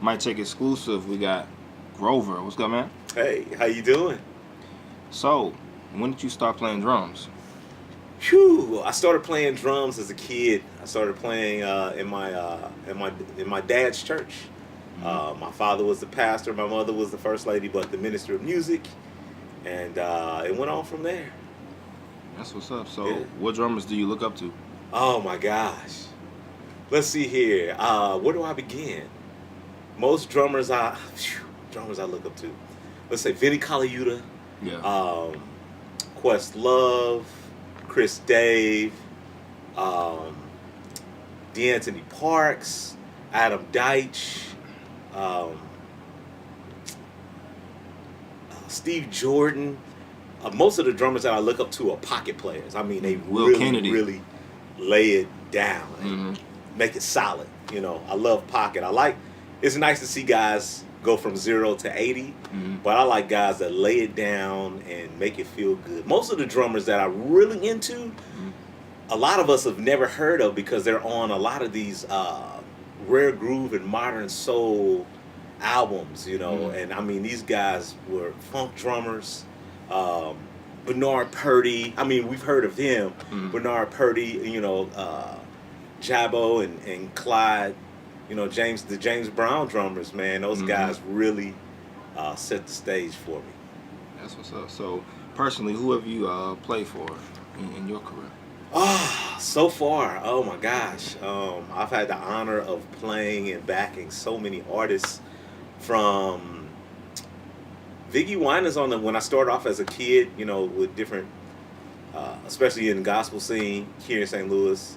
Mic Check exclusive. We got Grover. What's good, man? Hey, how you doing? So, when did you start playing drums? Phew! I started playing drums as a kid. I started playing in my dad's church. Mm-hmm. My father was the pastor. My mother was the first lady, but the minister of music, and it went on from there. That's what's up. So, Yeah. what drummers do you look up to? Oh my gosh! Let's see here. Where do I begin? Most drummers I look up to. Let's say Vinny Colaiuta, Yeah. um, Questlove, Chris Dave, um, D'Anthony Parks, Adam Deitch, um, Steve Jordan. Most of the drummers that I look up to are pocket players. I mean, they Will really, Kennedy. really lay it down and Mm-hmm. make it solid. I love pocket. It's nice to see guys go from 0 to 80, Mm-hmm. but I like guys that lay it down and make it feel good. Most of the drummers that I'm really into, Mm-hmm. a lot of us have never heard of because they're on a lot of these rare groove and modern soul albums, Mm-hmm. and I mean, these guys were funk drummers. Um, Bernard Purdy, I mean, we've heard of him. Mm-hmm. Bernard Purdy, Jabo and Clyde, the James Brown drummers, man, those Mm-hmm. guys really set the stage for me. That's what's up. So, personally, who have you played for in your career? So far, oh my gosh, I've had the honor of playing and backing so many artists from Viggy Winans when I started off as a kid, with different, especially in the gospel scene here in St. Louis,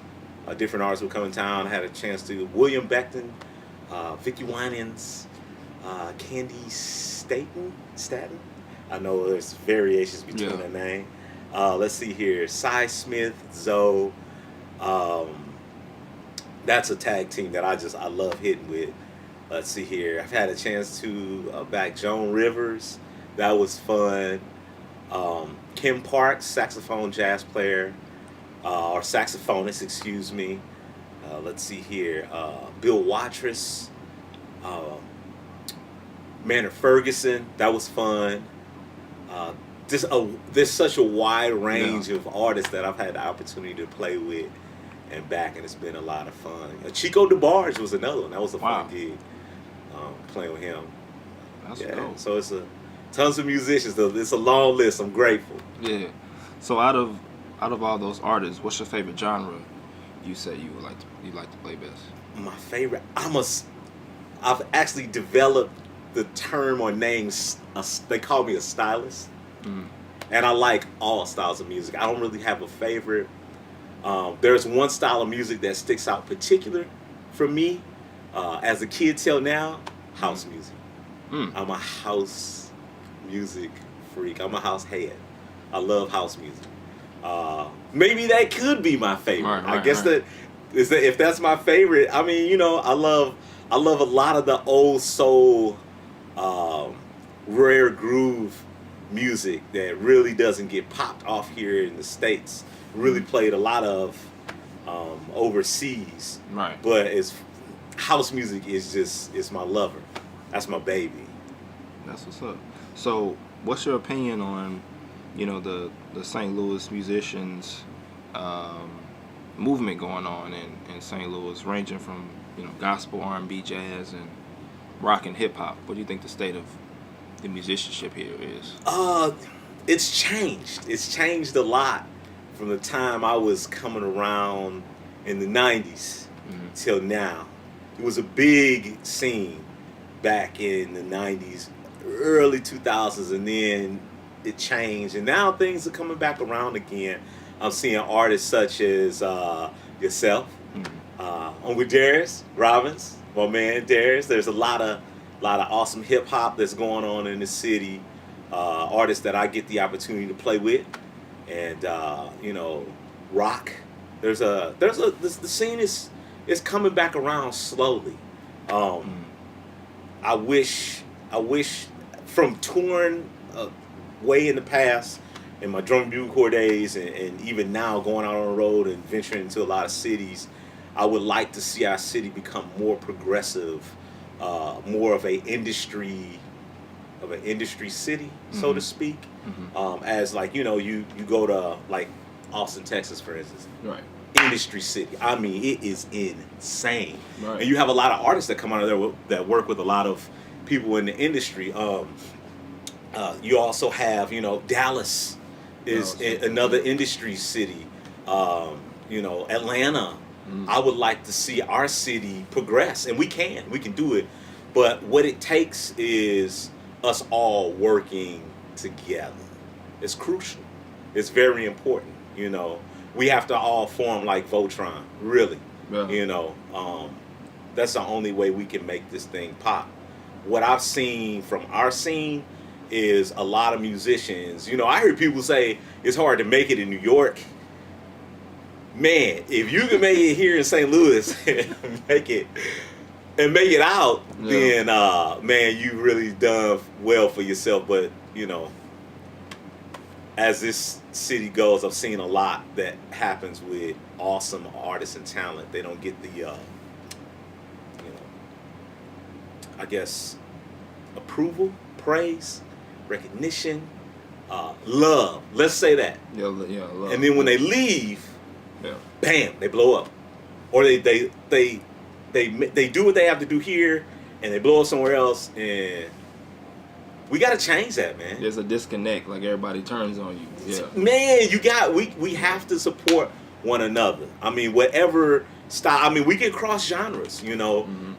different artists would come in town. I had a chance to William Beckton, Vicky Winans, Candy Staten. I know there's variations between Yeah. their name. Let's see here, Cy Smith, Zoe. Um, that's a tag team that I love hitting with. Let's see here. I've had a chance to back Joan Rivers. That was fun. Kim Parks, saxophone jazz player, or saxophonist, excuse me. Let's see here. Bill Watrous, uh, Maynard Ferguson. That was fun. Uh, there's such a wide range of artists that I've had the opportunity to play with and back, and it's been a lot of fun. Chico DeBarge was another one. That was a Wow. fun gig, playing with him. That's Yeah, dope. so it's tons of musicians. Though it's a long list. I'm grateful. Yeah. So, out of all those artists, what's your favorite genre? You say you like to play best. My favorite. I've actually developed the term or name. They call me a stylist, Mm-hmm. and I like all styles of music. I don't really have a favorite. There's one style of music that sticks out particular for me. As a kid till now, house music. Mm. I'm a house music freak. I'm a house head. I love house music. Maybe that could be my favorite. I guess that if that's my favorite. I mean, I love a lot of the old soul, rare groove music that really doesn't get popped off here in the States. Really played a lot of overseas. Right. But house music is my lover. That's my baby. That's what's up. So, what's your opinion on, the St. Louis musicians movement going on in St. Louis, ranging from gospel, R&B, jazz, and rock and hip hop? What do you think the state of the musicianship here is? It's changed. It's changed a lot from the time I was coming around in the 90s till now. It was a big scene back in the 90s, early 2000s, and then it changed. And now things are coming back around again. I'm seeing artists such as yourself, Uncle Darius Robbins, my man Darius. There's a lot of awesome hip hop that's going on in the city. Artists that I get the opportunity to play with, and rock. The scene is coming back around slowly. I wish from touring way in the past in my drum bugle corps days, and even now going out on the road and venturing into a lot of cities, I would like to see our city become more progressive more of an industry city, so to speak. As like you go to like Austin, Texas, for instance. Right. Industry city. I mean, it is insane. Right. And you have a lot of artists that come out of there that work with a lot of people in the industry. You also have, Dallas is another industry city. Atlanta. I would like to see our city progress, and we can do it. But what it takes is us all working together. It's crucial. It's very important. We have to all form like Voltron, really. Yeah. That's the only way we can make this thing pop. What I've seen from our scene is a lot of musicians. I heard people say it's hard to make it in New York. Man, if you can make it here in St. Louis and make it out, then man, you really done well for yourself. But as this city goes, I've seen a lot that happens with awesome artists and talent. They don't get the I guess approval, praise, recognition, love. Let's say that. Yeah, love. And then when they leave, yeah, bam, they blow up, or they do what they have to do here, and they blow up somewhere else, and we got to change that, man. There's a disconnect, like everybody turns on you. Yeah, man, we have to support one another. I mean, whatever style. I mean, we can cross genres.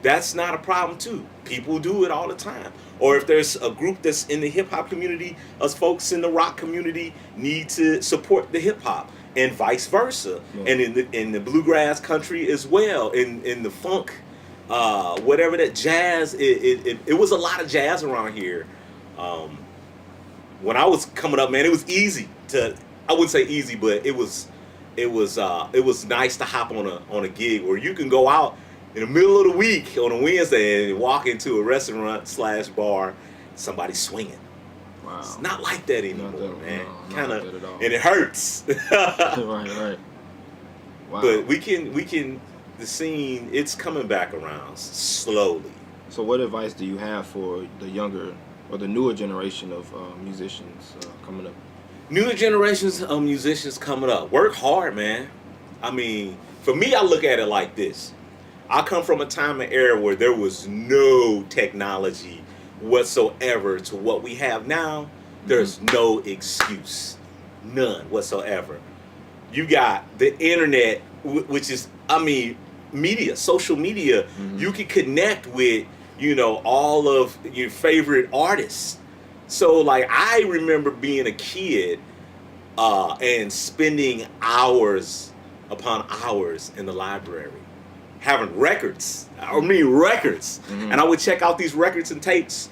That's not a problem too. People do it all the time. Or if there's a group that's in the hip hop community, us folks in the rock community need to support the hip hop, and vice versa. Yeah. And in the bluegrass country as well, in the funk, whatever that jazz. It was a lot of jazz around here. When I was coming up, man, it was easy to. I wouldn't say easy, but it was nice to hop on a gig where you can go out in the middle of the week on a Wednesday and walk into a restaurant / bar, somebody swinging. Wow. It's not like that anymore, man. No, Kind not of, that at all. and it hurts. Right. Wow. But we can. The scene, it's coming back around slowly. So, what advice do you have for the younger or the newer generation of musicians coming up? Newer generations of musicians coming up. Work hard, man. I mean, for me, I look at it like this. I come from a time and era where there was no technology whatsoever to what we have now. There's no excuse. None whatsoever. You got the internet, which is, media, social media. You can connect with, all of your favorite artists. So, like, I remember being a kid and spending hours upon hours in the library, having records. And I would check out these records and tapes,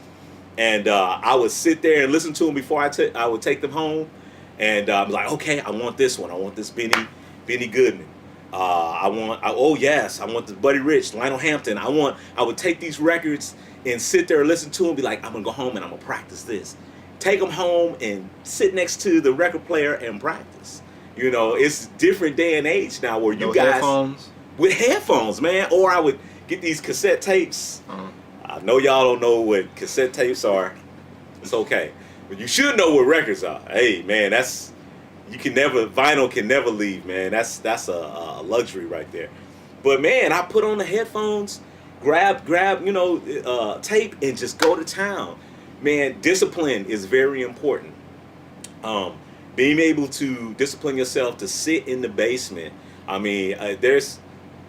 and I would sit there and listen to them before I would take them home, and I was like, okay, I want this one. I want this Benny Goodman. I want the Buddy Rich, Lionel Hampton. I would take these records and sit there and listen to them, be like, I'm gonna go home and I'm gonna practice this. Take them home and sit next to the record player and practice. It's different day and age now where you guys headphones? With headphones, man. Or I would get these cassette tapes. I know y'all don't know what cassette tapes are. It's okay, but you should know what records are. Hey, man, vinyl can never leave, man. That's a luxury right there. But man, I put on the headphones, grab tape, and just go to town. Man, discipline is very important. Being able to discipline yourself to sit in the basement. I mean, there's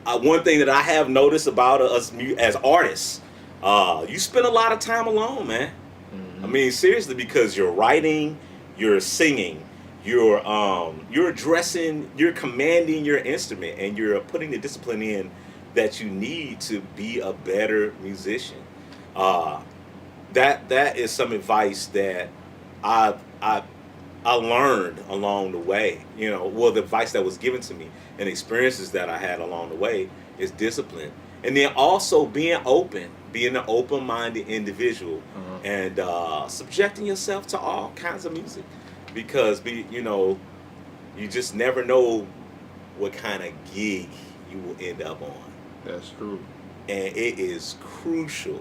one thing that I have noticed about us as artists. You spend a lot of time alone, man. I mean, seriously, because you're writing, you're singing, you're addressing, you're commanding your instrument, and you're putting the discipline in that you need to be a better musician. That is some advice that I learned along the way. The advice that was given to me and experiences that I had along the way is discipline, and then also being an open-minded individual, and subjecting yourself to all kinds of music, because you just never know what kind of gig you will end up on. That's true. And it is crucial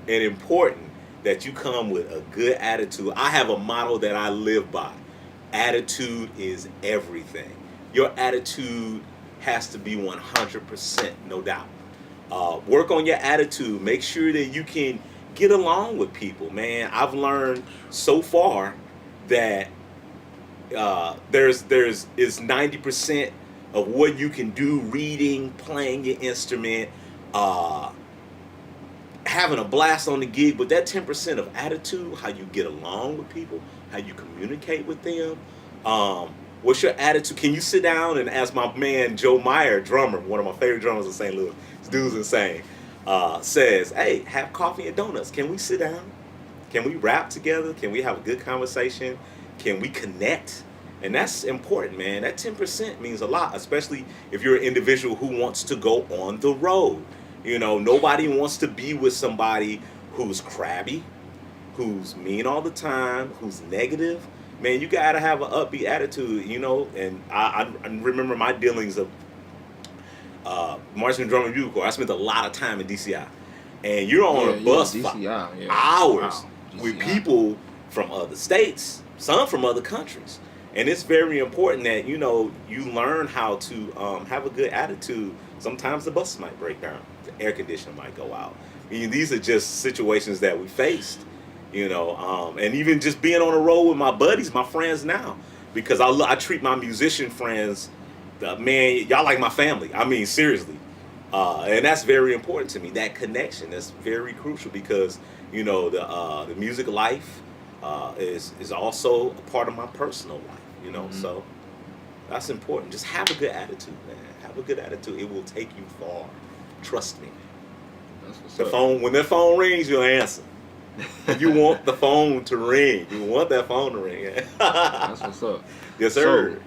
and important that you come with a good attitude. I have a motto that I live by. Attitude is everything. Your attitude has to be 100%, no doubt. Work on your attitude. Make sure that you can get along with people, man. I've learned so far that there's is 90% of what you can do: reading, playing your instrument, having a blast on the gig. But that 10% of attitude, how you get along with people, how you communicate with them. What's your attitude? Can you sit down and, as my man Joe Meyer, drummer, one of my favorite drummers in St. Louis, this dude's insane, says, hey, have coffee and donuts. Can we sit down? Can we rap together? Can we have a good conversation? Can we connect? And that's important, man. That 10% means a lot, especially if you're an individual who wants to go on the road. You know, nobody wants to be with somebody who's crabby, who's mean all the time, who's negative. Man, you gotta have an upbeat attitude, you know. And I remember my dealings of marching drum and bugle corps. I spent a lot of time in DCI, and you're on a bus for hours with people from other states, some from other countries, and it's very important that you know you learn how to have a good attitude. Sometimes the bus might break down, the air conditioner might go out. I mean, these are just situations that we faced. You know, and even just being on the road with my buddies, my friends now, because I treat my musician friends, man, y'all like my family. I mean, seriously. And that's very important to me, that connection. That's very crucial because, you know, the music life is also a part of my personal life, you know. Mm-hmm. So that's important. Just have a good attitude, man. Have a good attitude. It will take you far. Trust me. That's what's up. When that phone rings, you'll answer. You want the phone to ring. You want that phone to ring. That's what's up. Yes, sir. So,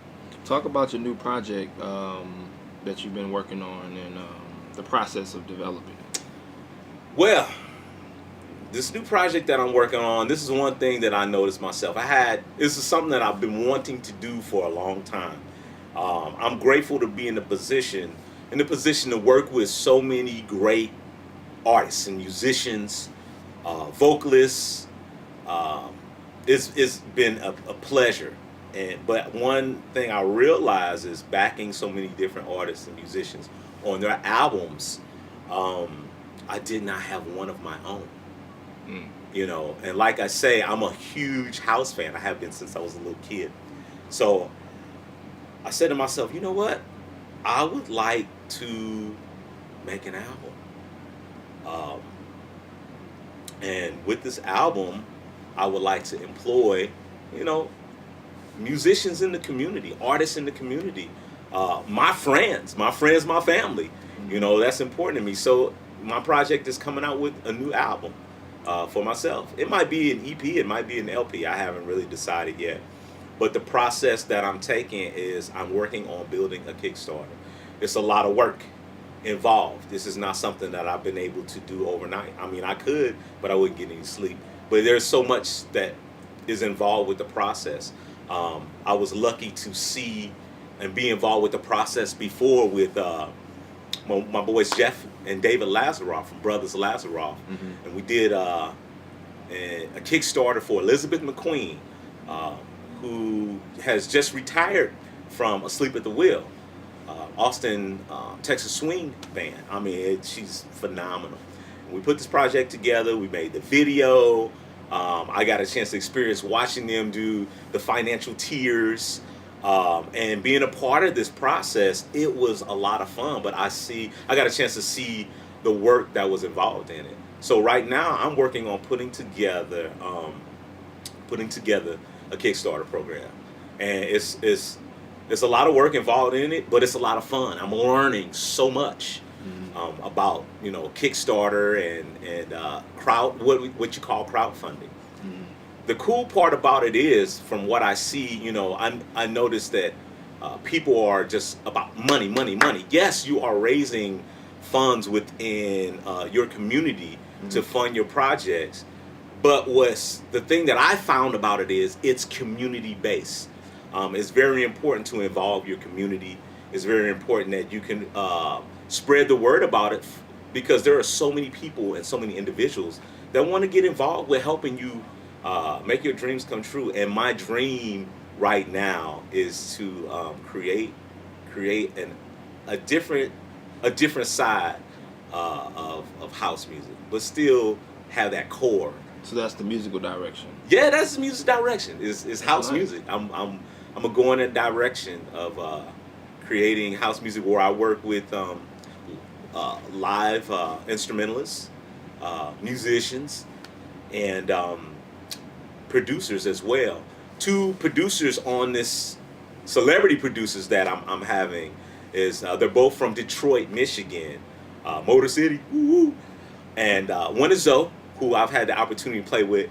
talk about your new project that you've been working on and the process of developing it. Well, this new project that I'm working on, this is one thing that I noticed myself. This is something that I've been wanting to do for a long time. I'm grateful to be in the position to work with so many great artists and musicians, vocalists. It's been a pleasure, but one thing I realize is backing so many different artists and musicians on their albums. I did not have one of my own, you know. And like I say, I'm a huge house fan. I have been since I was a little kid. So I said to myself, you know what? I would like to make an album. And with this album, I would like to employ, you know, musicians in the community, artists in the community, my friends, my family. You know, that's important to me. So my project is coming out with a new album for myself. It might be an EP, it might be an LP. I haven't really decided yet. But the process that I'm taking is I'm working on building a Kickstarter. It's a lot of work involved. This is not something that I've been able to do overnight. I mean, I could, but I wouldn't get any sleep. But there's so much that is involved with the process. I was lucky to see and be involved with the process before with my boys Jeff and David Lazaroff from Brothers Lazaroff. Mm-hmm. And we did a Kickstarter for Elizabeth McQueen, who has just retired from Asleep at the Wheel. Austin, Texas swing band. I mean, she's phenomenal. And we put this project together. We made the video. I got a chance to experience watching them do the financial tiers, and being a part of this process. It was a lot of fun. But I got a chance to see the work that was involved in it. So right now, I'm working on putting together a Kickstarter program, and it's a lot of work involved in it, but it's a lot of fun. I'm learning so much about, you know, Kickstarter and what you call crowdfunding. Mm-hmm. The cool part about it is, from what I see, you know, I noticed that people are just about money. Yes, you are raising funds within your community to fund your projects, but the thing that I found about it is it's community based. It's very important to involve your community. It's very important that you can spread the word about it, because there are so many people and so many individuals that want to get involved with helping you make your dreams come true. And my dream right now is to create a different side of house music, but still have that core. So that's the musical direction. Yeah, that's the music direction. Is house Nice. music. I'm gonna go in that direction of creating house music, where I work with live instrumentalists, musicians, and producers as well. Two producers on this, celebrity producers that I'm having, is they're both from Detroit, Michigan, Motor City, woo-woo. And one is Zoe, who I've had the opportunity to play with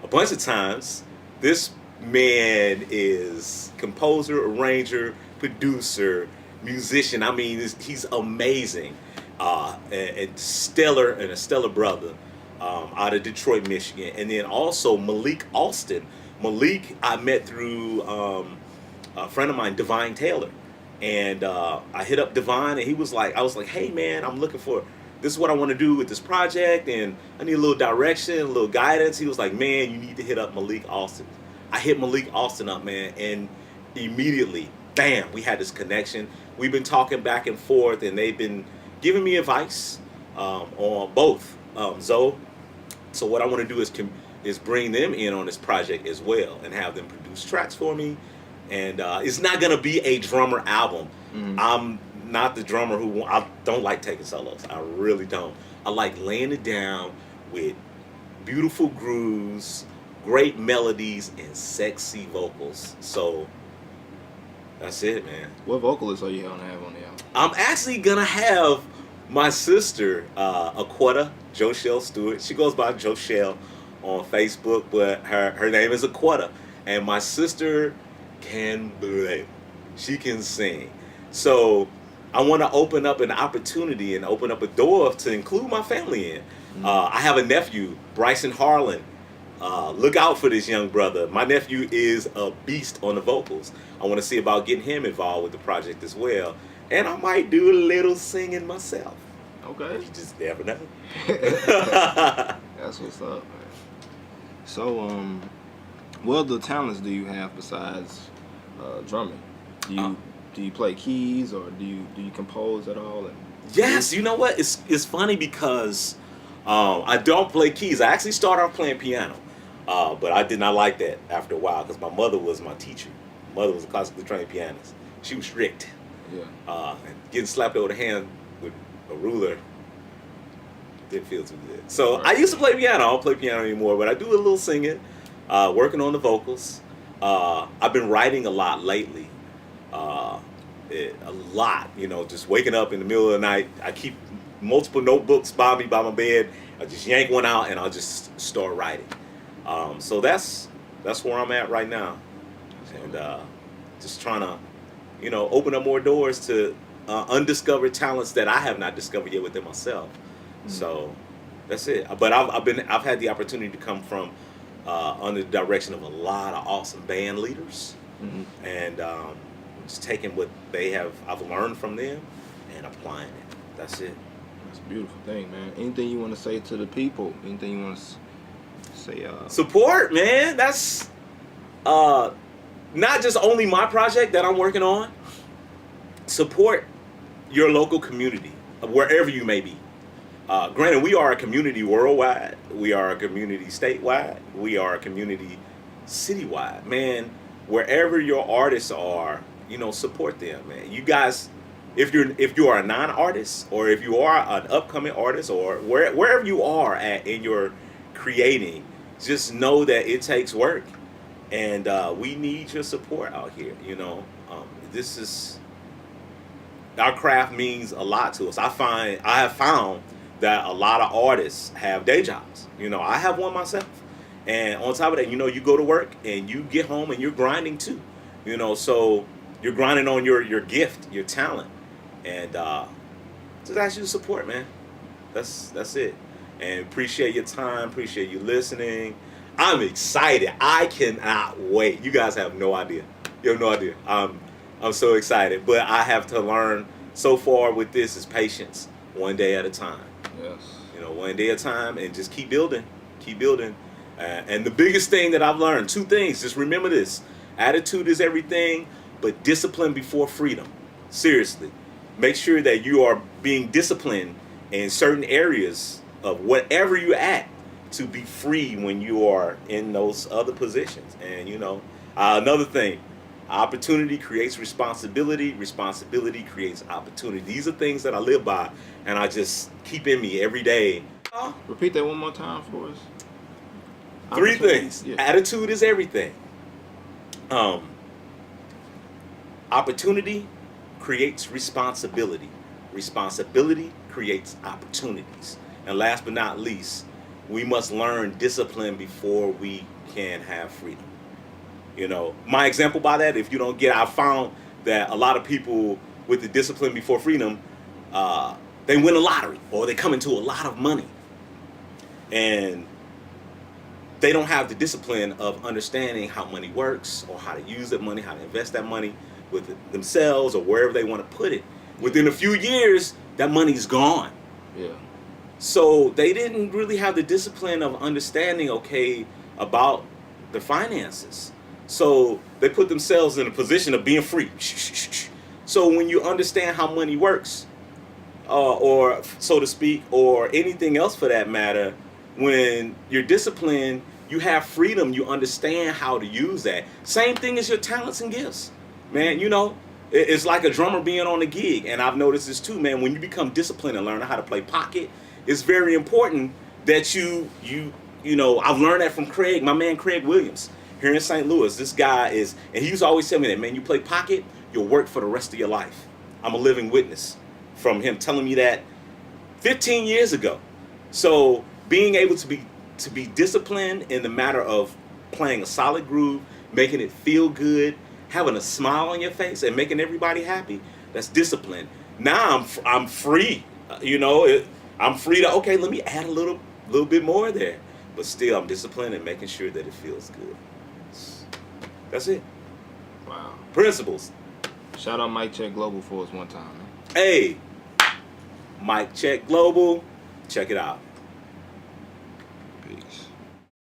a bunch of times. This man is composer, arranger, producer, musician. I mean, he's amazing, and stellar, and a stellar brother, out of Detroit, Michigan. And then also Malik Alston. Malik I met through a friend of mine, Divine Taylor. And I hit up Divine, and he was like, I was like, hey man, I'm looking for, this is what I want to do with this project, and I need a little direction, a little guidance. He was like, man, you need to hit up Malik Alston. I hit Malik Alston up, man, and immediately, bam, we had this connection. We've been talking back and forth, and they've been giving me advice on both Zoe. So what I want to do is bring them in on this project as well, and have them produce tracks for me. And it's not gonna be a drummer album. Mm-hmm. I'm not the drummer I don't like taking solos. I really don't. I like laying it down with beautiful grooves, great melodies, and sexy vocals. So that's it, man. What vocalists are you gonna have on the album? I'm actually gonna have my sister, Aquetta Joshelle Stewart. She goes by Joshelle on Facebook, but her name is Aquetta. And my sister can play. She can sing. So I want to open up an opportunity and open up a door to include my family in. I have a nephew, Bryson Harlan. Look out for this young brother. My nephew is a beast on the vocals. I want to see about getting him involved with the project as well. And I might do a little singing myself. Okay. You just never know. That's what's up, man. So, what other talents do you have besides drumming? Do you play keys, or do you compose at all? Yes, you know what? It's funny because I don't play keys. I actually started off playing piano, but I did not like that after a while, because my mother was my teacher. My mother was a classically trained pianist. She was strict. Yeah. And getting slapped over the hand with a ruler didn't feel too good. So Right. I used to play piano. I don't play piano anymore, but I do a little singing, working on the vocals. I've been writing a lot lately. A lot, just waking up in the middle of the night. I keep multiple notebooks by me by my bed. I just yank one out and I'll just start writing. So that's where I'm at right now, and just trying to, open up more doors to undiscovered talents that I have not discovered yet within myself. Mm-hmm. So that's it. But I've had the opportunity to come from under the direction of a lot of awesome band leaders, Mm-hmm. and just taking what I've learned from them and applying it. That's it. That's a beautiful thing, man. Anything you want to say to the people? Anything you want to say? Support, man. That's not just only my project that I'm working on. Support your local community, wherever you may be. Granted, we are a community worldwide. We are a community statewide. We are a community citywide. Man, wherever your artists are, support them, man. You guys, if you are a non-artist, or if you are an upcoming artist, or wherever you are at in your creating, just know that it takes work, and we need your support out here. This is, our craft means a lot to us. I have found that a lot of artists have day jobs. I have one myself. And on top of that, you go to work and you get home and you're grinding too. So you're grinding on your gift, your talent. And just ask you to support, man. That's it. And appreciate your time, appreciate you listening. I'm excited. I cannot wait. You guys have no idea. You have no idea. I'm so excited. But I have to learn so far with this is patience, one day at a time. Yes. You know, one day at a time, and just keep building, keep building. And the biggest thing that I've learned, two things, just remember this. Attitude is everything, but discipline before freedom. Seriously. Make sure that you are being disciplined in certain areas of whatever you're at to be free when you are in those other positions. And, you know, another thing, opportunity creates responsibility. Responsibility creates opportunity. These are things that I live by, and I just keep in me every day. Repeat that one more time for us. Three things. Yeah. Attitude is everything. Opportunity creates responsibility. Responsibility creates opportunities. And last but not least, we must learn discipline before we can have freedom. You know, my example by that, if you don't get, I found that a lot of people with the discipline before freedom, they win a lottery or they come into a lot of money. And they don't have the discipline of understanding how money works or how to use that money, how to invest that money with themselves or wherever they want to put it. Within a few years, that money's gone. Yeah. So they didn't really have the discipline of understanding, okay, about their finances. So they put themselves in a position of being free. So when you understand how money works, or so to speak, or anything else for that matter, when you're disciplined, you have freedom, you understand how to use that. Same thing as your talents and gifts. Man, you know, it's like a drummer being on a gig. And I've noticed this too, man. When you become disciplined and learn how to play pocket, it's very important that you know, I've learned that from Craig, my man Craig Williams, here in St. Louis. This guy is, and he used to always tell me that, man, you play pocket, you'll work for the rest of your life. I'm a living witness from him telling me that 15 years ago. So being able to be disciplined in the matter of playing a solid groove, making it feel good, having a smile on your face, and making everybody happy, that's discipline. Now I'm free. You know, I'm free to, okay, let me add a little bit more there. But still, I'm disciplined and making sure that it feels good. That's it. Wow. Principles. Shout out Mike Check Global for us one time, man. Hey, Mike Check Global. Check it out.